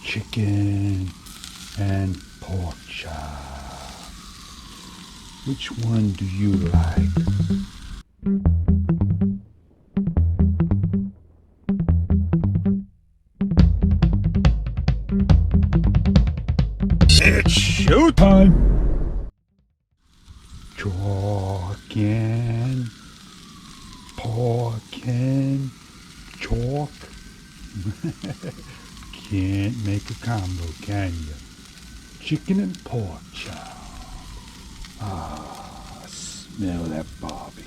chicken and pork chop. Which one do you like? It's showtime! Chalk and pork and chalk. Can't make a combo, can you? Chicken and pork chop. Ah, smell that barbecue.